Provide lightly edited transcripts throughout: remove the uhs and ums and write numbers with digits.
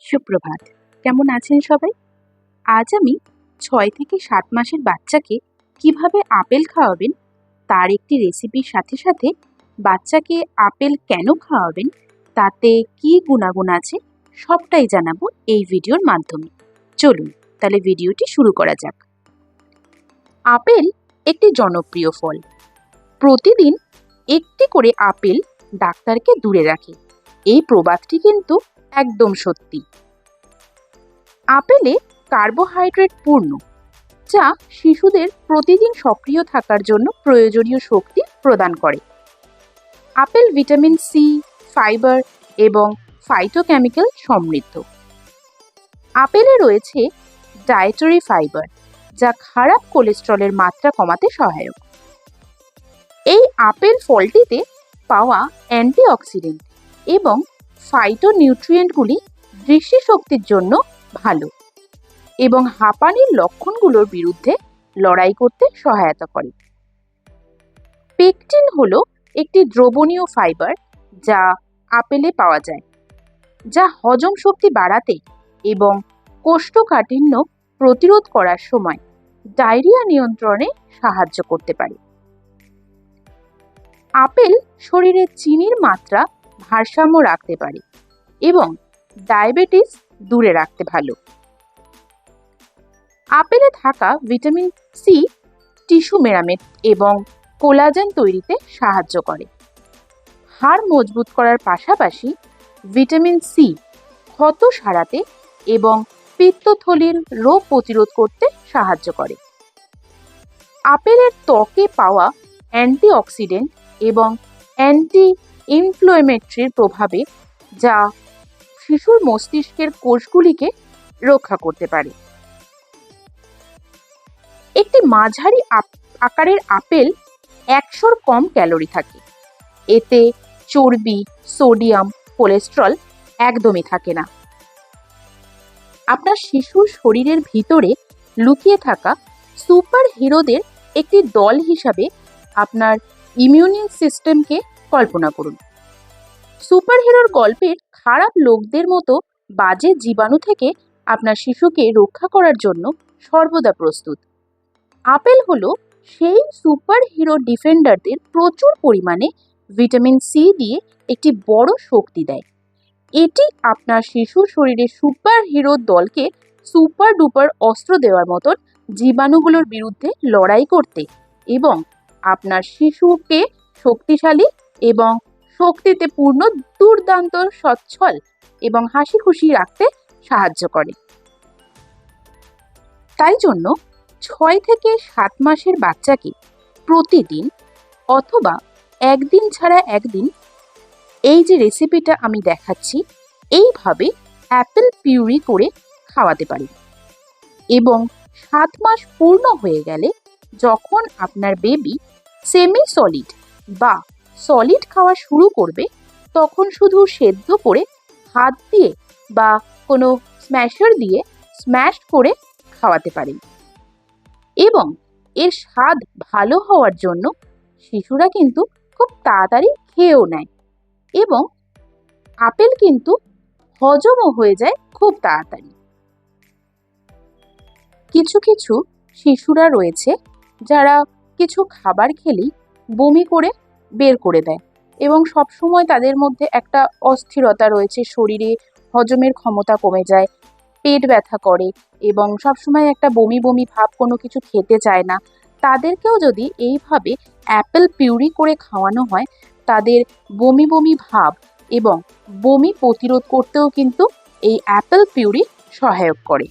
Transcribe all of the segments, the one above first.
সুপ্রভাত। কেমন আছেন সবাই? আজ আমি ৬ থেকে ৭ মাসের বাচ্চাকে কিভাবে আপেল খাওয়াবেন তার একটি রেসিপির সাথে সাথে বাচ্চাকে আপেল কেন খাওয়াবেন, তাতে কী গুণাগুণ আছে সবটাই জানাবো এই ভিডিওর মাধ্যমে। চলুন তাহলে ভিডিওটি শুরু করা যাক। আপেল একটি জনপ্রিয় ফল। প্রতিদিন একটি করে আপেল ডাক্তারকে দূরে রাখে, এই প্রবাদটি কিন্তু একদম সত্যি। আপেলে কার্বোহাইড্রেট পূর্ণ, যা শিশুদের প্রতিদিন সক্রিয় থাকার জন্য প্রয়োজনীয় শক্তি প্রদান করে। আপেল ভিটামিন সি, ফাইবার এবং ফাইটোকেমিক্যাল সমৃদ্ধ। আপেলে রয়েছে ডায়েটারি ফাইবার, যা খারাপ কোলেস্টেরলের মাত্রা কমাতে সহায়ক। এই আপেল ফলটিতে পাওয়া অ্যান্টিঅক্সিডেন্ট এবং ফাইটোনিউট্রিয়েন্টগুলি দৃষ্টিশক্তির জন্য ভালো এবং হাঁপানির লক্ষণগুলোর বিরুদ্ধে লড়াই করতে সহায়তা করে। পেকটিন হলো একটি দ্রবণীয় ফাইবার যা আপেলে পাওয়া যায়, যা হজম শক্তি বাড়াতে এবং কোষ্ঠকাঠিন্য প্রতিরোধ করার সময় ডায়রিয়া নিয়ন্ত্রণে সাহায্য করতে পারে। আপেল শরীরে চিনির মাত্রা ভারসাম্য রাখতে পারে এবং ডায়াবেটিস দূরে রাখতে ভালো। আপেলে থাকা ভিটামিন সি টিস্যু মেরামত এবং কোলাজেন তৈরিতে সাহায্য করে। হাড় মজবুত করার পাশাপাশি ভিটামিন সি ক্ষত সারাতে এবং পিত্তথলির রোগ প্রতিরোধ করতে সাহায্য করে। আপেলের ত্বকে পাওয়া অ্যান্টিঅক্সিডেন্ট এবং অ্যান্টি ইনফ্লামেটরির প্রভাবে, যা শিশুর মস্তিষ্কের কোষগুলিকে রক্ষা করতে পারে। একটি মাঝারি আকারের আপেল ১০০-র কম ক্যালোরি থাকে। এতে চর্বি, সোডিয়াম, কোলেস্টেরল একদমই থাকে না। আপনার শিশুর শরীরের ভিতরে লুকিয়ে থাকা সুপার হিরোদের একটি দল হিসাবে আপনার ইমিউন সিস্টেমকে কল্পনা করুন। সুপার হিরোর গল্পের খারাপ লোকদের মতো বাজে জীবাণু থেকে আপনার শিশুকে রক্ষা করার জন্য সর্বদা প্রস্তুত। আপেল হলো সেই সুপার হিরো ডিফেন্ডারদের প্রচুর পরিমাণে ভিটামিন সি দিয়ে একটি বড় শক্তি দেয়। এটি আপনার শিশুর শরীরে সুপার হিরোর দলকে সুপার ডুপার অস্ত্র দেওয়ার মতন জীবাণুগুলোর বিরুদ্ধে লড়াই করতে এবং আপনার শিশুকে শক্তিশালী এবং শক্তিতে পূর্ণ, দুর্দান্ত, সচ্ছল এবং হাসি খুশি রাখতে সাহায্য করে। তাই জন্য ৬ থেকে ৭ মাসের বাচ্চাকে প্রতিদিন অথবা একদিন ছাড়া একদিন এই যে রেসিপিটা আমি দেখাচ্ছি, এইভাবে অ্যাপেল পিউরি করে খাওয়াতে পারি। এবং ৭ মাস পূর্ণ হয়ে গেলে, যখন আপনার বেবি সেমি সলিড বা সলিড খাওয়া শুরু করবে, তখন শুধু সেদ্ধ করে হাত দিয়ে বা কোনো স্ম্যাশার দিয়ে স্ম্যাশ করে খাওয়াতে পারেন। এবং এর স্বাদ ভালো হওয়ার জন্য শিশুরা কিন্তু খুব তাড়াতাড়ি খেয়েও নেয় এবং আপেল কিন্তু হজমও হয়ে যায় খুব তাড়াতাড়ি। কিছু কিছু শিশুরা রয়েছে যারা কিছু খাবার খেলেই বমি করে বের করে দেয় এবং সবসময় তাদের মধ্যে একটা অস্থিরতা রয়েছে, শরীরে হজমের ক্ষমতা কমে যায়, পেট ব্যথা করে এবং সবসময় একটা বমি বমি ভাব, কোনো কিছু খেতে চায় না। তাদেরকেও যদি এইভাবে অ্যাপেল পিউরি করে খাওয়ানো হয়, তাদের বমি বমি ভাব এবং বমি প্রতিরোধ করতেও কিন্তু এই অ্যাপেল পিউরি সহায়ক করে।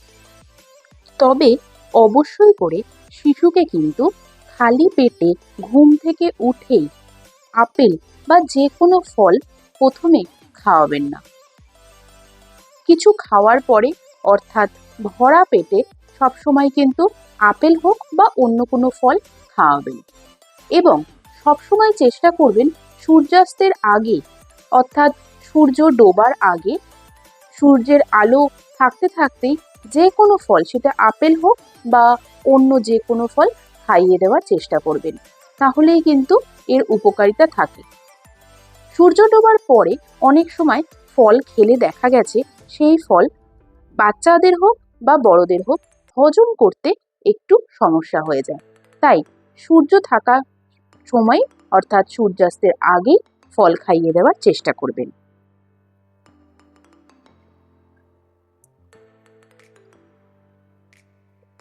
তবে অবশ্যই করে শিশুকে কিন্তু খালি পেটে ঘুম থেকে উঠেই আপেল বা যে কোনো ফল প্রথমে খাওয়াবেন না। কিছু খাওয়ার পরে, অর্থাৎ ভরা পেটে সবসময় কিন্তু আপেল হোক বা অন্য কোনো ফল খাওয়াবেন। এবং সবসময় চেষ্টা করবেন সূর্যাস্তের আগে, অর্থাৎ সূর্য ডোবার আগে, সূর্যের আলো থাকতে থাকতেই যে কোনো ফল, সেটা আপেল হোক বা অন্য যে কোনো ফল, খাইয়ে দেওয়ার চেষ্টা করবেন। তাহলেই কিন্তু এর উপকারিতা থাকে। সূর্য ডোবার পরে অনেক সময় ফল খেলে দেখা গেছে সেই ফল বাচ্চাদের হোক বা বড়দের হোক হজম করতে একটু সমস্যা হয়ে যায়। তাই সূর্য থাকা সময় অর্থাৎ সূর্যাস্তের আগেই ফল খাইয়ে দেওয়ার চেষ্টা করবেন।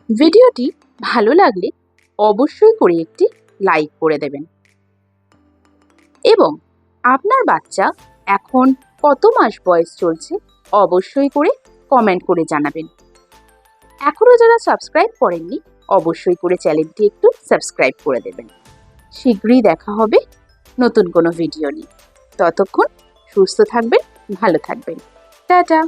ভিডিওটি ভালো লাগলে অবশ্যই করে একটি লাইক করে দেবেন এবং আপনার বাচ্চা এখন কত মাস বয়স চলছে অবশ্যই করে কমেন্ট করে জানাবেন। এখনো যারা সাবস্ক্রাইব করেননি অবশ্যই করে চ্যানেলটি একটু সাবস্ক্রাইব করে দেবেন। শীঘ্রই দেখা হবে নতুন কোনো ভিডিও নিয়ে। ততক্ষণ সুস্থ থাকবেন, ভালো থাকবেন। টাটা।